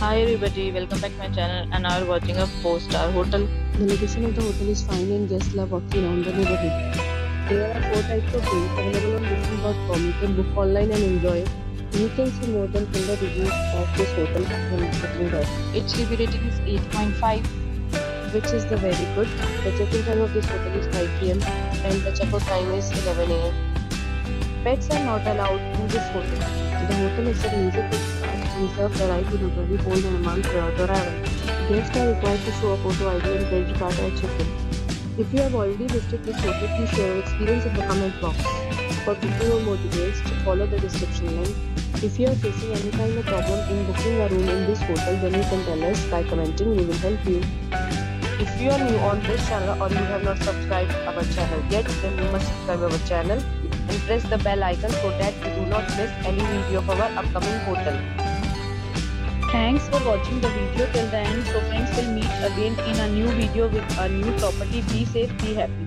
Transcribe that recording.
Hi everybody, welcome back to my channel and now we're watching a 4-star hotel. The location of the hotel is fine and guests love walking around the neighborhood. There are 4 types of rooms available on booking.com. You can book online and enjoy it. You can see more than 100 reviews of this hotel on booking.com. Its review rating is 8.5. Which is the very good. The check-in time of this hotel is 5 p.m. and the check-out time is 11 a.m. Pets are not allowed in this hotel. The hotel is a music reserved the right to temporarily hold an amount prior to arrival. Guests are required to show a photo ID and credit card at check-in. If you have already visited this hotel, please share your experience in the comment box. For booking or more details, follow the description link. If you are facing any kind of problem in booking a room in this hotel, then you can tell us by commenting. We will help you. If you are new on this channel or you have not subscribed our channel yet, then you must subscribe our channel and press the bell icon so that you do not miss any video of our upcoming hotel. Thanks for watching the video till the end. So friends, will meet again in a new video with a new property. Be safe, be happy.